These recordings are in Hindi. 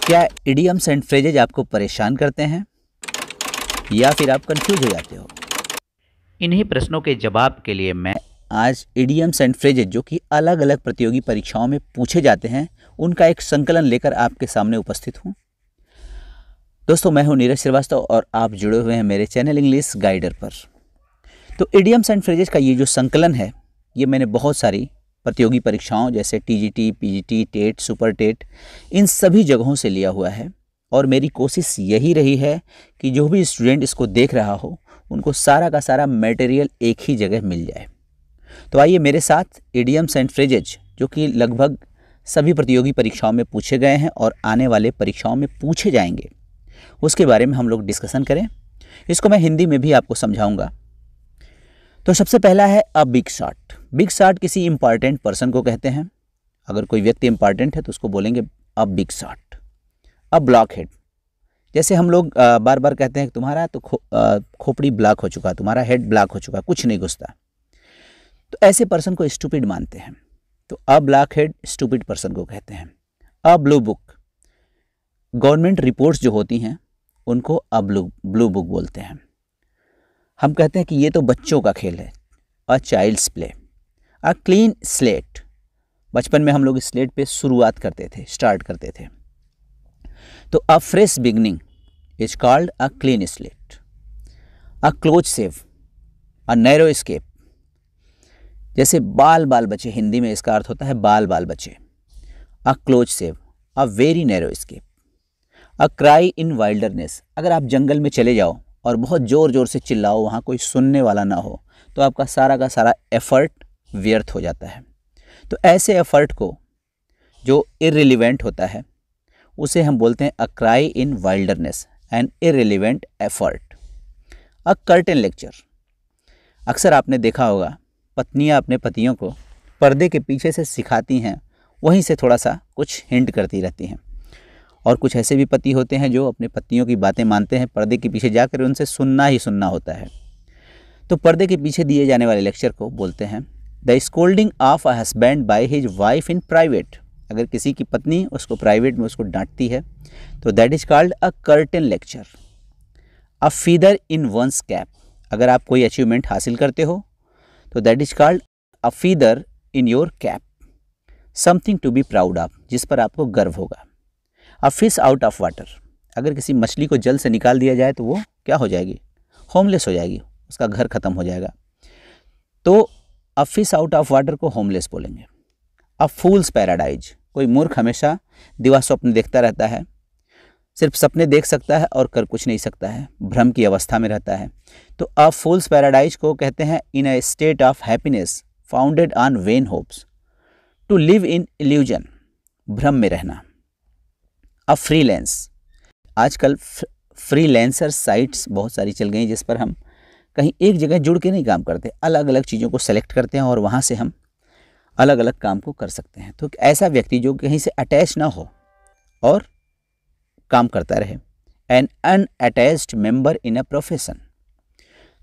क्या इडियम्स एंड फ्रेजेज आपको परेशान करते हैं या फिर आप कंफ्यूज हो जाते हो? इन्हीं प्रश्नों के जवाब के लिए मैं आज इडियम्स एंड फ्रेजेज जो कि अलग अलग प्रतियोगी परीक्षाओं में पूछे जाते हैं उनका एक संकलन लेकर आपके सामने उपस्थित हूँ। दोस्तों, मैं हूँ नीरज श्रीवास्तव और आप जुड़े हुए हैं मेरे चैनल इंग्लिश गाइडर पर। तो इडियम्स एंड फ्रेजेज का ये जो संकलन है ये मैंने बहुत सारी प्रतियोगी परीक्षाओं जैसे TGT, PGT, TET, super TET, इन सभी जगहों से लिया हुआ है और मेरी कोशिश यही रही है कि जो भी स्टूडेंट इसको देख रहा हो उनको सारा का सारा मटेरियल एक ही जगह मिल जाए। तो आइए मेरे साथ इडियम्स एंड फ्रेजेज जो कि लगभग सभी प्रतियोगी परीक्षाओं में पूछे गए हैं और आने वाले परीक्षाओं में पूछे जाएंगे, उसके बारे में हम लोग डिस्कशन करें। इसको मैं हिंदी में भी आपको समझाऊंगा। तो सबसे पहला है a big shot. Big shot किसी इंपॉर्टेंट पर्सन को कहते हैं। अगर कोई व्यक्ति इंपॉर्टेंट है तो उसको बोलेंगे a big shot. A block head, जैसे हम लोग बार बार कहते हैं कि तुम्हारा तो खोपड़ी ब्लॉक हो चुका, तुम्हारा हेड ब्लॉक हो चुका, कुछ नहीं घुसता, तो ऐसे पर्सन को स्टूपिड मानते हैं। तो a block head stupid person को कहते हैं। अ ब्लू बुक, गवर्नमेंट रिपोर्ट्स जो होती हैं उनको अ ब्लू बुक बोलते हैं। हम कहते हैं कि ये तो बच्चों का खेल है, a child's play. A clean slate, बचपन में हम लोग स्लेट पे शुरुआत करते थे, स्टार्ट करते थे। तो अ fresh beginning is called a clean slate. A close save, a narrow escape, जैसे बाल बाल बचे, हिंदी में इसका अर्थ होता है बाल बाल बचे। A close save, a very narrow escape. A cry in wilderness, अगर आप जंगल में चले जाओ और बहुत ज़ोर ज़ोर से चिल्लाओ, वहाँ कोई सुनने वाला ना हो, तो आपका सारा का सारा एफर्ट व्यर्थ हो जाता है। तो ऐसे एफर्ट को जो इररिलेवेंट होता है उसे हम बोलते हैं a cry in wilderness, an irrelevant effort. A curtain lecture, अक्सर आपने देखा होगा पत्नियां अपने पतियों को पर्दे के पीछे से सिखाती हैं, वहीं से थोड़ा सा कुछ हिंट करती रहती हैं। और कुछ ऐसे भी पति होते हैं जो अपने पत्नियों की बातें मानते हैं, पर्दे के पीछे जाकर उनसे सुनना ही सुनना होता है। तो पर्दे के पीछे दिए जाने वाले लेक्चर को बोलते हैं the scolding of a husband by his wife in private. अगर किसी की पत्नी उसको प्राइवेट में उसको डांटती है तो that is called a curtain lecture. A feather in one's cap, अगर आप कोई अचीवमेंट हासिल करते हो तो that is called a feather in your cap. Something to be proud of, जिस पर आपको गर्व होगा। A fish out of water, अगर किसी मछली को जल से निकाल दिया जाए तो वो क्या हो जाएगी? होमलेस हो जाएगी, उसका घर खत्म हो जाएगा। तो अ फिश आउट ऑफ वाटर को होमलेस बोलेंगे। अ फूल्स पैराडाइज, कोई मूर्ख हमेशा दिवा स्वप्न देखता रहता है, सिर्फ सपने देख सकता है और कर कुछ नहीं सकता है, भ्रम की अवस्था में रहता है। तो अ फूल्स पैराडाइज को कहते हैं in a state of happiness founded on vain hopes, to live in illusion, भ्रम में रहना। अ फ्रीलांस, आजकल फ्रीलांसर साइट्स बहुत सारी चल गई जिस पर हम कहीं एक जगह जुड़ के नहीं काम करते, अलग अलग चीज़ों को सेलेक्ट करते हैं और वहाँ से हम अलग अलग काम को कर सकते हैं। तो ऐसा व्यक्ति जो कहीं से अटैच ना हो और काम करता रहे, an unattached member in a profession,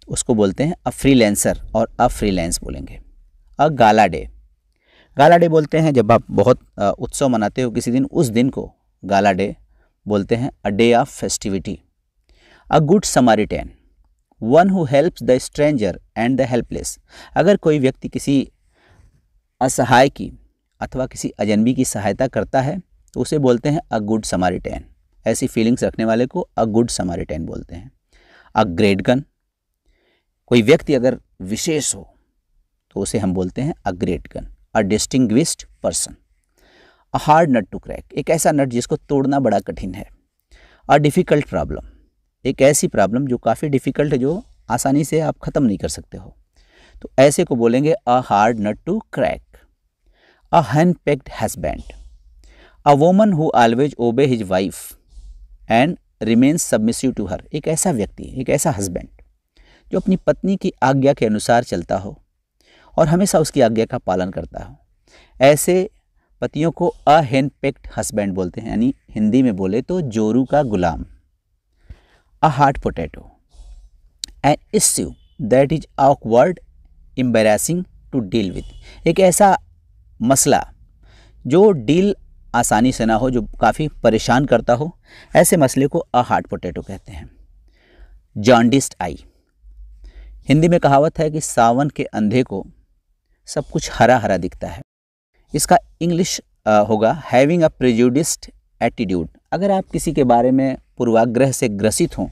उसको बोलते हैं अ फ्रीलांसर और अ फ्रीलांस बोलेंगे। अ गाला डे, गाला डे बोलते हैं जब आप बहुत उत्सव मनाते हो किसी दिन, उस दिन को गाला डे बोलते हैं, a day of festivity. A good Samaritan, one who helps the stranger and the helpless, अगर कोई व्यक्ति किसी असहाय की अथवा किसी अजनबी की सहायता करता है तो उसे बोलते हैं अ गुड समारिटन। ऐसी फीलिंग्स रखने वाले को अ गुड समारिटन बोलते हैं। अ ग्रेट गन, कोई व्यक्ति अगर विशेष हो तो उसे हम बोलते हैं a great gun. A distinguished person. A hard nut to crack, एक ऐसा नट जिसको तोड़ना बड़ा कठिन है। अ डिफ़िकल्ट प्रॉब्लम, एक ऐसी प्रॉब्लम जो काफ़ी डिफ़िकल्ट है, जो आसानी से आप ख़त्म नहीं कर सकते हो, तो ऐसे को बोलेंगे a hard nut to crack. A hand pecked husband, a woman who always obey his wife and remains submissive to her, एक ऐसा व्यक्ति, एक ऐसा हस्बैंड जो अपनी पत्नी की आज्ञा के अनुसार चलता हो और हमेशा उसकी आज्ञा का पालन करता हो, ऐसे पतियों को अ हैंड पेक्ड हस्बैंड बोलते हैं, यानी हिंदी में बोले तो जोरू का गुलाम। A hot potato, an issue that is awkward embarrassing to deal with, एक ऐसा मसला जो डील आसानी से ना हो, जो काफ़ी परेशान करता हो, ऐसे मसले को अ हार्ड पोटैटो कहते हैं। जॉन्डिस्ड आई, हिंदी में कहावत है कि सावन के अंधे को सब कुछ हरा हरा दिखता है। इसका इंग्लिश होगा हैविंग अ प्रेजुडिस्ड एटीट्यूड। अगर आप किसी के बारे में पूर्वाग्रह से ग्रसित हों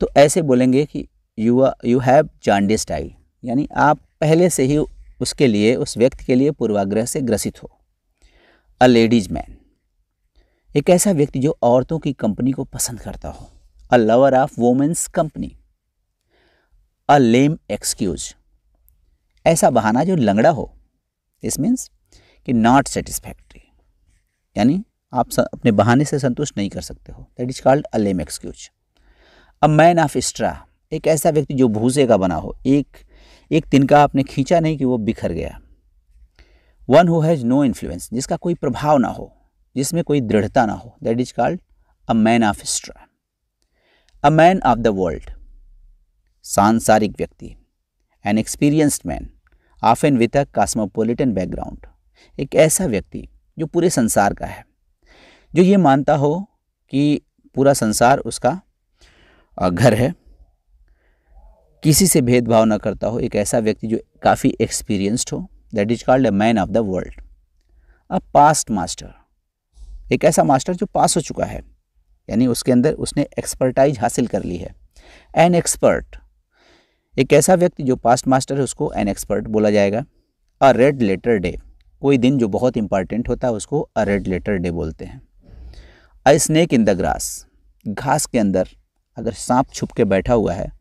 तो ऐसे बोलेंगे कि यू हैव जॉन्डिस्ड आई, यानी आप पहले से ही उसके लिए, उस व्यक्ति के लिए पूर्वाग्रह से ग्रसित हो। अ लेडीज मैन, एक ऐसा व्यक्ति जो औरतों की कंपनी को पसंद करता हो। A lover of women's company. A lame excuse, ऐसा बहाना जो लंगड़ा हो। दिस मीन्स कि नॉट सेटिस्फैक्ट्री, यानी आप अपने बहाने से संतुष्ट नहीं कर सकते हो। That is called a lame excuse. A man of straw, एक ऐसा व्यक्ति जो भूसे का बना हो, एक तिनका आपने खींचा नहीं कि वो बिखर गया। One who has no influence, जिसका कोई प्रभाव ना हो, जिसमें कोई दृढ़ता ना हो। That is called a man of straw. A man of the world, सांसारिक व्यक्ति। N experienced man often with a cosmopolitan background, एक ऐसा व्यक्ति जो पूरे संसार का है, जो ये मानता हो कि पूरा संसार उसका घर है, किसी से भेदभाव ना करता हो। एक ऐसा व्यक्ति जो काफ़ी एक्सपीरियंस्ड हो। That is called a man of the world. A past master, एक ऐसा मास्टर जो पास हो चुका है, यानी उसके अंदर उसने एक्सपर्टाइज हासिल कर ली है। एन एक्सपर्ट, एक ऐसा व्यक्ति जो पास्ट मास्टर है उसको एन एक्सपर्ट बोला जाएगा। अ रेड लेटर डे, कोई दिन जो बहुत इंपॉर्टेंट होता है उसको अ रेड लेटर डे बोलते हैं। अ स्नेक इन द ग्रास, घास के अंदर अगर सांप छुप के बैठा हुआ है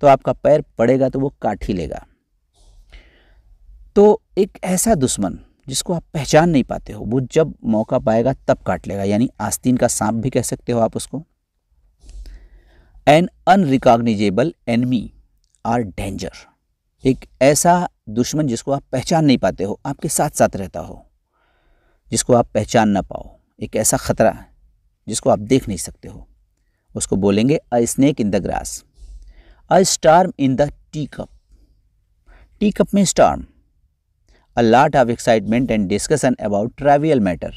तो आपका पैर पड़ेगा तो वो काट ही लेगा। तो एक ऐसा दुश्मन जिसको आप पहचान नहीं पाते हो, वो जब मौका पाएगा तब काट लेगा, यानी आस्तीन का सांप भी कह सकते हो आप उसको। एन अनरिकॉग्निजेबल एनिमी आर डेंजर, एक ऐसा दुश्मन जिसको आप पहचान नहीं पाते हो, आपके साथ साथ रहता हो, जिसको आप पहचान ना पाओ, एक ऐसा खतरा जिसको आप देख नहीं सकते हो, उसको बोलेंगे a snake in the grass. A storm in the tea cup, tea cup में storm. A lot of excitement and discussion about trivial matter,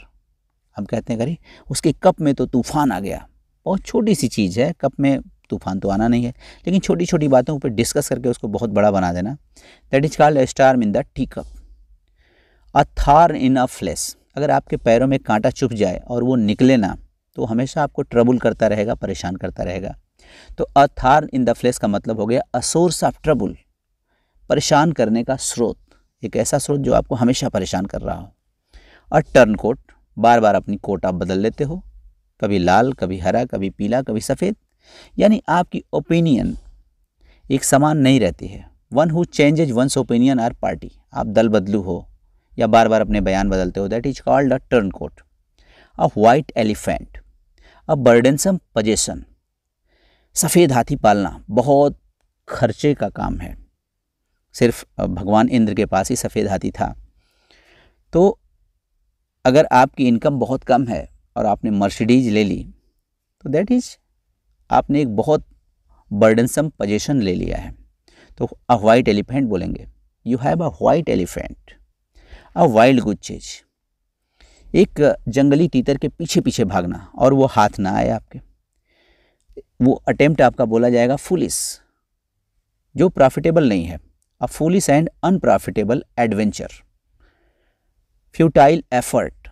हम कहते हैं अरे उसके कप में तो तूफान आ गया। बहुत छोटी सी चीज़ है, कप में तूफान तो आना नहीं है, लेकिन छोटी छोटी बातों पर डिस्कस करके उसको बहुत बड़ा बना देना। That is called a storm in the tea cup. A thorn in a flesh, अगर आपके पैरों में कांटा चुभ जाए और वो निकले ना तो हमेशा आपको ट्रबल करता रहेगा, परेशान करता रहेगा। तो a thorn in the flesh का मतलब हो गया अ सोर्स ऑफ ट्रबल, परेशान करने का स्रोत, एक ऐसा स्रोत जो आपको हमेशा परेशान कर रहा हो। अ टर्न कोट, बार बार अपनी कोट आप बदल लेते हो, कभी लाल, कभी हरा, कभी पीला, कभी सफ़ेद, यानी आपकी ओपिनियन एक समान नहीं रहती है। One who changes one's opinion or party, आप दल बदलू हो या बार बार अपने बयान बदलते हो। That is called a turncoat. A white elephant, a burdensome possession, सफ़ेद हाथी पालना बहुत खर्चे का काम है, सिर्फ भगवान इंद्र के पास ही सफ़ेद हाथी था। तो अगर आपकी इनकम बहुत कम है और आपने मर्सिडीज ले ली तो दैट इज आपने एक बहुत बर्डनसम पोजीशन ले लिया है। तो अ वाइट एलिफेंट बोलेंगे, you have a white elephant. A wild goose chase, एक जंगली तीतर के पीछे पीछे भागना और वो हाथ ना आए आपके, वो अटेम्प्ट आपका बोला जाएगा फुलिस, जो प्रॉफिटेबल नहीं है। A foolish and unprofitable adventure. Futile effort,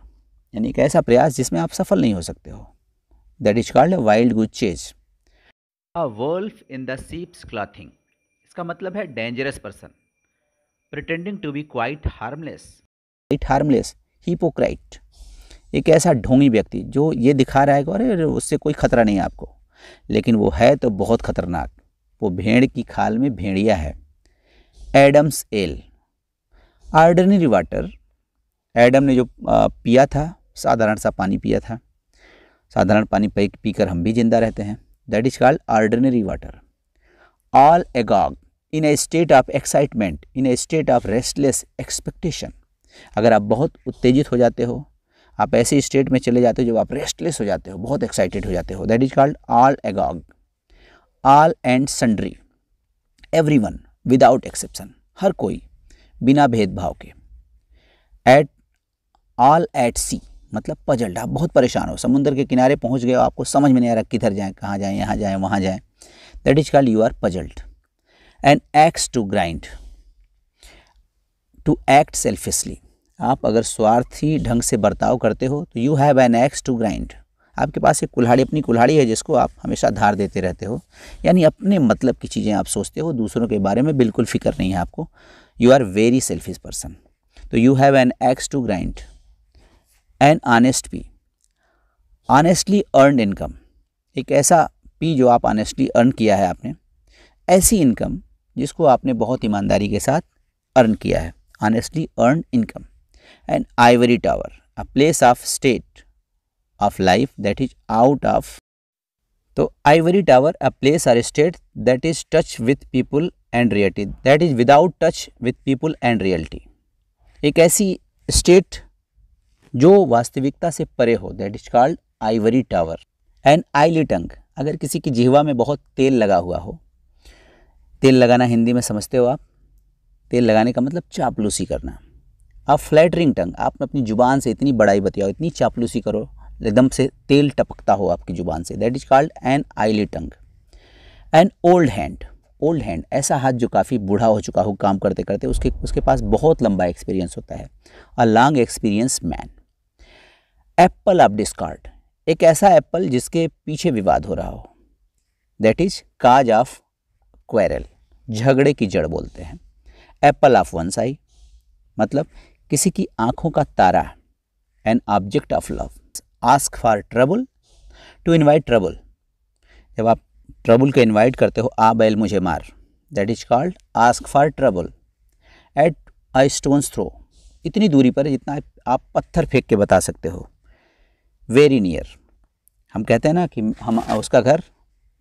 यानी एक ऐसा प्रयास जिसमें आप सफल नहीं हो सकते हो। That is called a wild goose chase. A wolf in the sheep's clothing, इसका मतलब है dangerous person, pretending to be quite harmless, hypocrite, एक ऐसा ढोंगी व्यक्ति जो ये दिखा रहा है कि अरे उससे कोई खतरा नहीं है आपको, लेकिन वो है तो बहुत खतरनाक, वो भेड़ की खाल में भेड़िया है। Adam's ale, ordinary water, Adam ने जो पिया था साधारण सा पानी पिया था, साधारण पानी पीकर हम भी जिंदा रहते हैं। That is called ordinary water. All agog, in a state of excitement, in a state of restless expectation, अगर आप बहुत उत्तेजित हो जाते हो, आप ऐसे स्टेट में चले जाते हो जब आप रेस्टलेस हो जाते हो, बहुत एक्साइटेड हो जाते हो, that is called all agog. All and sundry, everyone without exception, हर कोई बिना भेदभाव के। एट ऑल एट सी, मतलब पजल्ड, आप बहुत परेशान हो, समुद्र के किनारे पहुंच गए हो, आपको समझ में नहीं आ रहा किधर जाएं, कहाँ जाएं, यहाँ जाएं, वहाँ जाएं, that is called you are puzzled. An axe to grind, to act selfishly, आप अगर स्वार्थी ढंग से बर्ताव करते हो तो you have an axe to grind, आपके पास एक कुल्हाड़ी, अपनी कुल्हाड़ी है जिसको आप हमेशा धार देते रहते हो, यानी अपने मतलब की चीज़ें आप सोचते हो, दूसरों के बारे में बिल्कुल फिक्र नहीं है आपको, you are very selfish person. तो you have an axe to grind. An honest P, honestly earned income, एक ऐसा पी जो आप ऑनेस्टली अर्न किया है आपने, ऐसी इनकम जिसको आपने बहुत ईमानदारी के साथ अर्न किया है, honestly earned income. And Ivory tower, a place of state of life that is out of, तो आइवरी टावर अ प्लेस और state that is touch with people and reality, that is without touch with people and reality, एक ऐसी स्टेट जो वास्तविकता से परे हो, that is called Ivory tower. And आईली टंग, अगर किसी की जिह्वा में बहुत तेल लगा हुआ हो, तेल लगाना हिंदी में समझते हो आप, तेल लगाने का मतलब चापलूसी करना। आप फ्लैटरिंग टंग, आप अपनी जुबान से इतनी बड़ाई बतियाओ, इतनी चापलूसी करो, एकदम से तेल टपकता हो आपकी जुबान से, that is called an oily tongue. An old hand, old hand, ऐसा हाथ जो काफ़ी बूढ़ा हो चुका हो काम करते करते, उसके पास बहुत लंबा एक्सपीरियंस होता है, a long experience man. Apple of discard, एक ऐसा एप्पल जिसके पीछे विवाद हो रहा हो, that is cause of quarrel, झगड़े की जड़ बोलते हैं। एप्पल ऑफ वन आई, मतलब किसी की आंखों का तारा। An object of love, ask for trouble, to invite trouble, जब आप ट्रबल को इनवाइट करते हो, आ बैल मुझे मार, that is called ask for trouble. At a stone's throw, इतनी दूरी पर है जितना आप पत्थर फेंक के बता सकते हो। वेरी नियर, हम कहते हैं ना कि हम उसका घर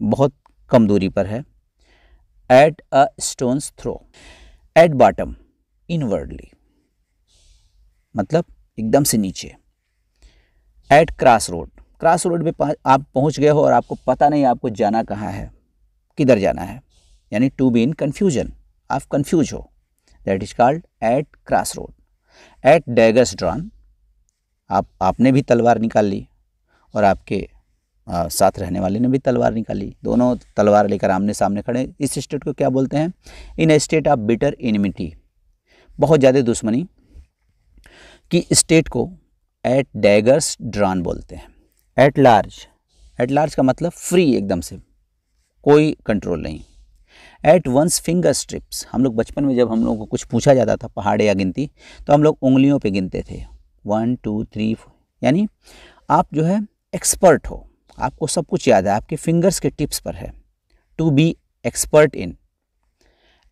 बहुत कम दूरी पर है। At a stone's throw. At bottom, inwardly, मतलब एकदम से नीचे। At cross road, cross road पे आप पहुंच गए हो और आपको पता नहीं आपको जाना कहाँ है, किधर जाना है, यानी टू बी इन कन्फ्यूजन, आप कन्फ्यूज हो, that is called at cross road. At daggers drawn, आपने भी तलवार निकाल ली और आपके साथ रहने वाले ने भी तलवार निकाली, दोनों तलवार लेकर आमने सामने खड़े। इस स्टेट को क्या बोलते हैं? इन ए स्टेट ऑफ बिटर इनिमिटी, बहुत ज़्यादा दुश्मनी की स्टेट को एट डैगर्स ड्रॉन बोलते हैं। एट लार्ज, एट लार्ज का मतलब फ्री, एकदम से कोई कंट्रोल नहीं। एट वंस फिंगर स्ट्रिप्स, हम लोग बचपन में जब हम लोगों को कुछ पूछा जाता था पहाड़ या गिनती, तो हम लोग उंगलियों पे गिनते थे, 1 2 3 4, यानी आप जो है एक्सपर्ट हो, आपको सब कुछ याद है, आपके फिंगर्स के टिप्स पर है। To be expert in.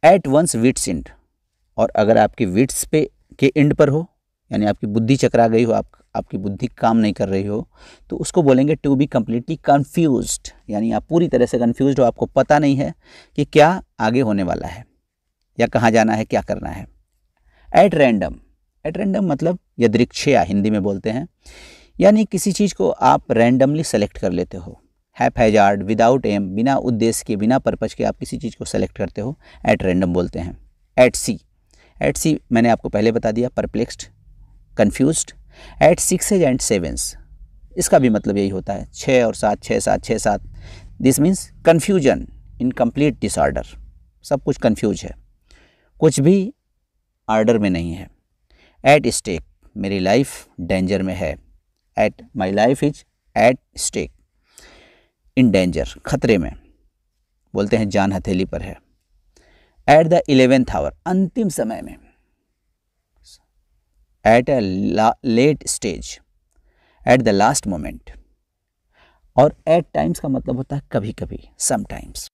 At one's wits end, और अगर आपकी विट्स पे के एंड पर हो, यानी आपकी बुद्धि चकरा गई हो, आपकी बुद्धि काम नहीं कर रही हो, तो उसको बोलेंगे टू बी कम्प्लीटली कन्फ्यूज्ड, यानी आप पूरी तरह से कन्फ्यूज्ड हो, आपको पता नहीं है कि क्या आगे होने वाला है या कहाँ जाना है, क्या करना है। एट रैंडम, एट रैंडम मतलब यदृच्छया हिंदी में बोलते हैं, यानी किसी चीज़ को आप रैंडमली सेलेक्ट कर लेते हो, हैपहैजार्ड, विदाउट एम, बिना उद्देश्य के, बिना पर्पज के आप किसी चीज़ को सेलेक्ट करते हो, एट रैंडम बोलते हैं। एट सी, एट सी मैंने आपको पहले बता दिया, perplexed, confused. At sixes and sevens, इसका भी मतलब यही होता है, 6 और 7, 6 7 6 7, this means confusion, incomplete disorder, सब कुछ कन्फ्यूज है, कुछ भी ऑर्डर में नहीं है। एट स्टेक, मेरी लाइफ डेंजर में है, at my life is at stake, in danger, खतरे में, बोलते हैं जान हथेली पर है। एट द 11th आवर, अंतिम समय में। At a late stage, at the last moment. और एट टाइम्स का मतलब होता है कभी कभी, sometimes.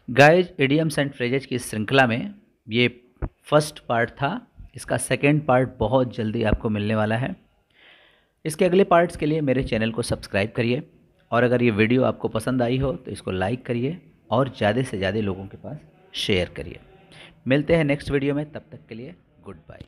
Guys, idioms and phrases की श्रृंखला में ये फर्स्ट पार्ट था, इसका सेकेंड पार्ट बहुत जल्दी आपको मिलने वाला है। इसके अगले पार्ट्स के लिए मेरे चैनल को सब्सक्राइब करिए, और अगर ये वीडियो आपको पसंद आई हो तो इसको लाइक करिए और ज़्यादा से ज़्यादा लोगों के पास शेयर करिए। मिलते हैं नेक्स्ट वीडियो में, तब तक के लिए गुड बाय।